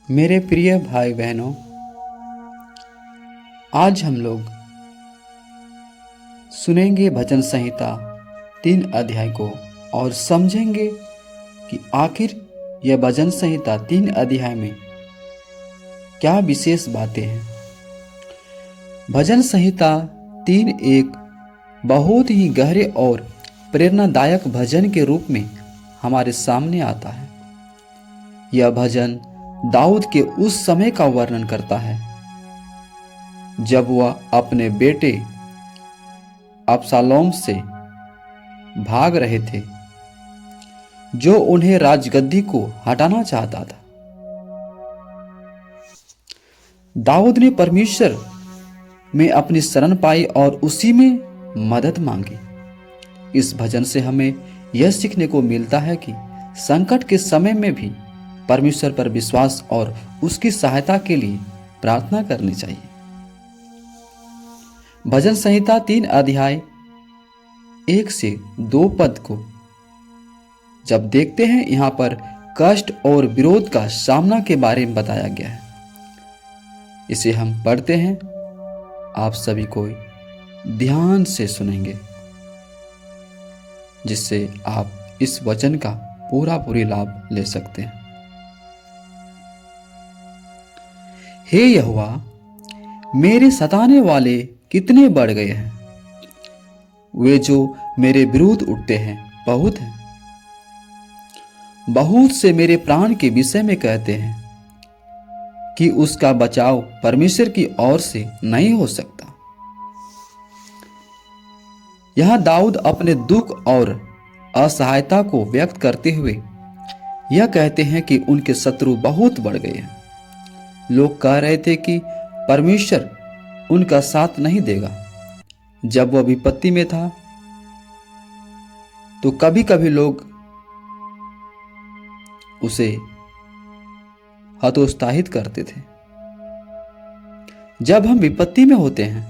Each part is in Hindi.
मेरे प्रिय भाई बहनों, आज हम लोग सुनेंगे भजन संहिता 3 अध्याय को और समझेंगे कि आखिर यह भजन संहिता 3 अध्याय में क्या विशेष बातें हैं। भजन संहिता 3 एक बहुत ही गहरे और प्रेरणादायक भजन के रूप में हमारे सामने आता है। यह भजन दाऊद के उस समय का वर्णन करता है जब वह अपने बेटे अबशालोम से भाग रहे थे, जो उन्हें राजगद्दी को हटाना चाहता था। दाऊद ने परमेश्वर में अपनी शरण पाई और उसी में मदद मांगी। इस भजन से हमें यह सीखने को मिलता है कि संकट के समय में भी परमेश्वर पर विश्वास और उसकी सहायता के लिए प्रार्थना करनी चाहिए। भजन संहिता 3 अध्याय 1 से 2 पद को जब देखते हैं, यहां पर कष्ट और विरोध का सामना के बारे में बताया गया है। इसे हम पढ़ते हैं, आप सभी को ध्यान से सुनेंगे, जिससे आप इस वचन का पूरी लाभ ले सकते हैं। हे यहोवा, मेरे सताने वाले कितने बढ़ गए हैं, वे जो मेरे विरुद्ध उठते हैं बहुत हैं। बहुत से मेरे प्राण के विषय में कहते हैं कि उसका बचाव परमेश्वर की ओर से नहीं हो सकता। यहां दाऊद अपने दुख और असहायता को व्यक्त करते हुए यह कहते हैं कि उनके शत्रु बहुत बढ़ गए हैं। लोग कह रहे थे कि परमेश्वर उनका साथ नहीं देगा। जब वह विपत्ति में था तो कभी कभी लोग उसे हतोत्साहित करते थे। जब हम विपत्ति में होते हैं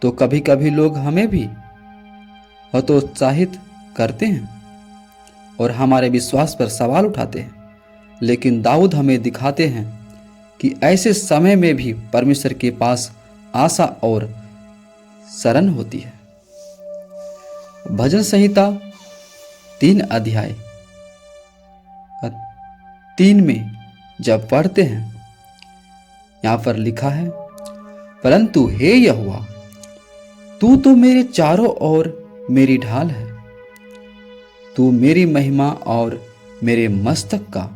तो कभी कभी लोग हमें भी हतोत्साहित करते हैं और हमारे विश्वास पर सवाल उठाते हैं। लेकिन दाऊद हमें दिखाते हैं कि ऐसे समय में भी परमेश्वर के पास आशा और शरण होती है। भजन संहिता 3 अध्याय 3 में जब पढ़ते हैं, यहां पर लिखा है, परंतु हे यहोवा, तू तो मेरे चारों ओर मेरी ढाल है। तू मेरी महिमा और मेरे मस्तक का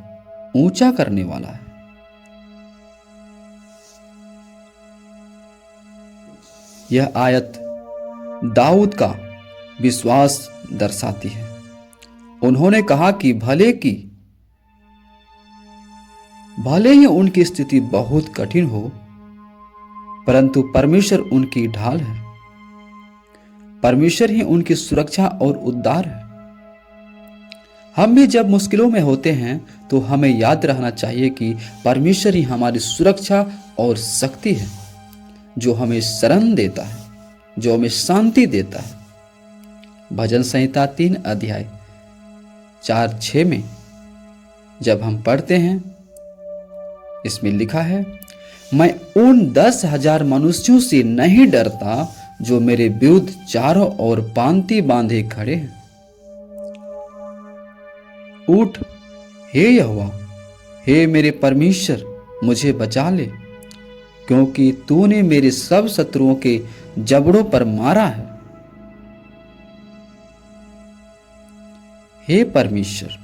ऊंचा करने वाला है। यह आयत दाऊद का विश्वास दर्शाती है। उन्होंने कहा कि भले ही उनकी स्थिति बहुत कठिन हो, परंतु परमेश्वर उनकी ढाल है। परमेश्वर ही उनकी सुरक्षा और उद्धार है। हम भी जब मुश्किलों में होते हैं तो हमें याद रहना चाहिए कि परमेश्वर ही हमारी सुरक्षा और शक्ति है, जो हमें शरण देता है, जो हमें शांति देता है। भजन संहिता 3 अध्याय 4-6 में जब हम पढ़ते हैं, इसमें लिखा है, मैं उन 10,000 मनुष्यों से नहीं डरता जो मेरे विरुद्ध चारों ओर पांति बांधे खड़े हैं। उठ हे यहोवा, हे मेरे परमेश्वर, मुझे बचा ले, क्योंकि तूने मेरे सब शत्रुओं के जबड़ों पर मारा है। हे परमेश्वर,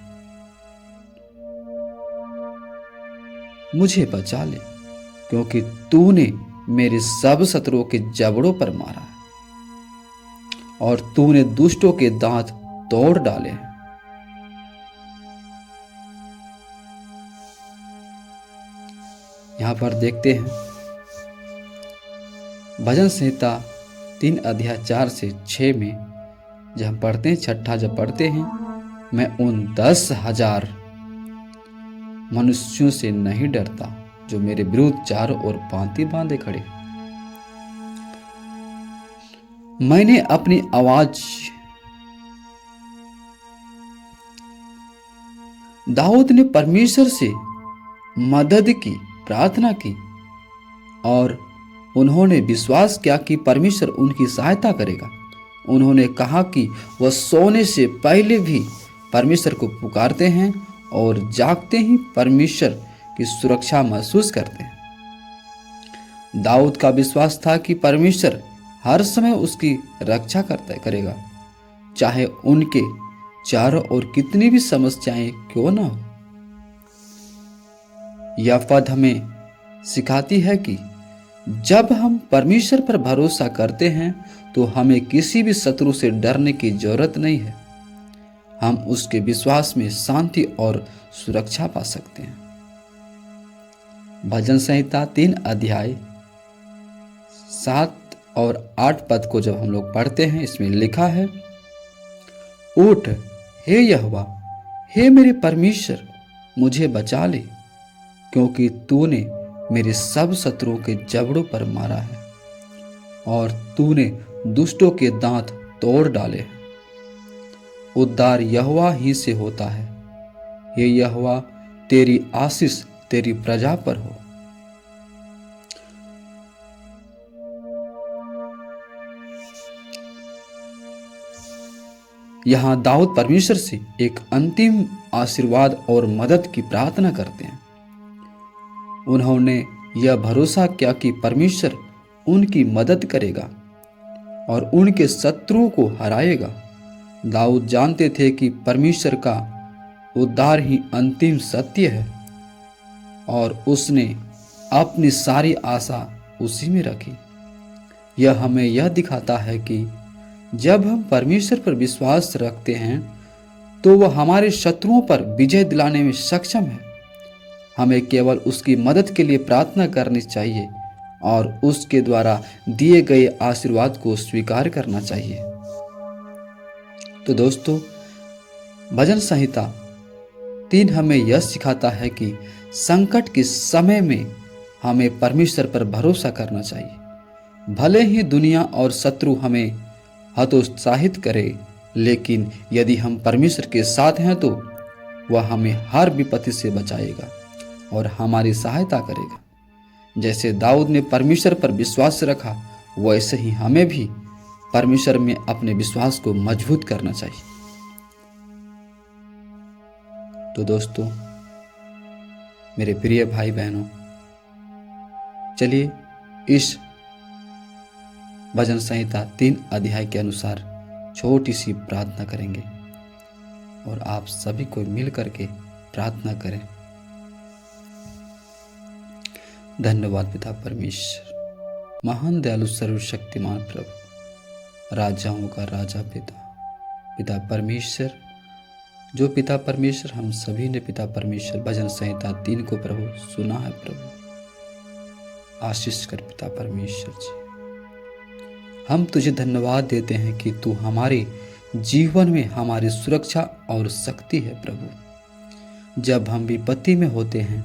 मुझे बचा ले, क्योंकि तूने मेरे सब शत्रुओं के जबड़ों पर मारा है और तूने दुष्टों के दांत तोड़ डाले हैं। यहां पर देखते हैं, भजन संहिता 3 अध्याय 4-6 में जब हम पढ़ते हैं, 6 जब पढ़ते हैं, मैं उन 10,000 मनुष्यों से नहीं डरता जो मेरे विरुद्ध चारों ओर पांति बांधे खड़े। मैंने अपनी आवाज दाऊद ने परमेश्वर से मदद की प्रार्थना की और उन्होंने विश्वास किया कि परमेश्वर उनकी सहायता करेगा। उन्होंने कहा कि वह सोने से पहले भी परमेश्वर को पुकारते हैं और जागते ही परमेश्वर की सुरक्षा महसूस करते हैं। दाऊद का विश्वास था कि परमेश्वर हर समय उसकी रक्षा करेगा, चाहे उनके चारों ओर कितनी भी समस्याएं क्यों न हो। यह पद हमें सिखाती है कि जब हम परमेश्वर पर भरोसा करते हैं तो हमें किसी भी शत्रु से डरने की जरूरत नहीं है। हम उसके विश्वास में शांति और सुरक्षा पा सकते हैं। भजन संहिता 3 अध्याय 7 और 8 पद को जब हम लोग पढ़ते हैं, इसमें लिखा है, उठ हे यहोवा, हे मेरे परमेश्वर, मुझे बचा ले, क्योंकि तूने मेरे सब शत्रुओं के जबड़ों पर मारा है और तूने दुष्टों के दांत तोड़ डाले हैं। उद्धार यहोवा ही से होता है। ये यहोवा, तेरी आशीष तेरी प्रजा पर हो। यहां दाऊद परमेश्वर से एक अंतिम आशीर्वाद और मदद की प्रार्थना करते हैं। उन्होंने यह भरोसा किया कि परमेश्वर उनकी मदद करेगा और उनके शत्रुओं को हराएगा। दाऊद जानते थे कि परमेश्वर का उद्धार ही अंतिम सत्य है और उसने अपनी सारी आशा उसी में रखी। यह हमें यह दिखाता है कि जब हम परमेश्वर पर विश्वास रखते हैं तो वह हमारे शत्रुओं पर विजय दिलाने में सक्षम है। हमें केवल उसकी मदद के लिए प्रार्थना करनी चाहिए और उसके द्वारा दिए गए आशीर्वाद को स्वीकार करना चाहिए। तो दोस्तों, भजन संहिता 3 हमें यह सिखाता है कि संकट के समय में हमें परमेश्वर पर भरोसा करना चाहिए। भले ही दुनिया और शत्रु हमें हतोत्साहित करे, लेकिन यदि हम परमेश्वर के साथ हैं तो वह हमें हर विपत्ति से बचाएगा और हमारी सहायता करेगा। जैसे दाऊद ने परमेश्वर पर विश्वास रखा, वैसे ही हमें भी परमेश्वर में अपने विश्वास को मजबूत करना चाहिए। तो दोस्तों, मेरे प्रिय भाई बहनों, चलिए इस भजन संहिता 3 अध्याय के अनुसार छोटी सी प्रार्थना करेंगे और आप सभी को मिल करके प्रार्थना करें। धन्यवाद पिता परमेश्वर, महान दयालु सर्वशक्तिमान प्रभु, राजाओं का राजा पिता परमेश्वर, जो पिता परमेश्वर हम सभी ने पिता परमेश्वर भजन संहिता 3 को प्रभु सुना है। प्रभु आशीष कर पिता परमेश्वर जी। हम तुझे धन्यवाद देते हैं कि तू हमारे जीवन में हमारी सुरक्षा और शक्ति है। प्रभु, जब हम विपत्ति में होते हैं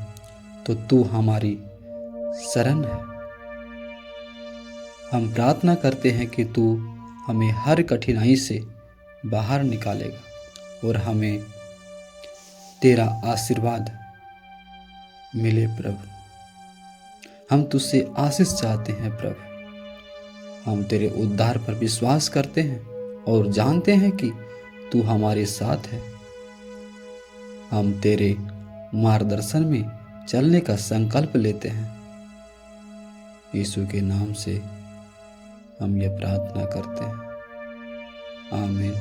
तो तू हमारी शरण है। हम प्रार्थना करते हैं कि तू हमें हर कठिनाई से बाहर निकालेगा और हमें तेरा आशीर्वाद मिले। प्रभु, हम तुझसे आशीष चाहते हैं। प्रभु, हम तेरे उद्धार पर विश्वास करते हैं और जानते हैं कि तू हमारे साथ है। हम तेरे मार्गदर्शन में चलने का संकल्प लेते हैं। यीशु के नाम से हम यह प्रार्थना करते हैं। आमीन।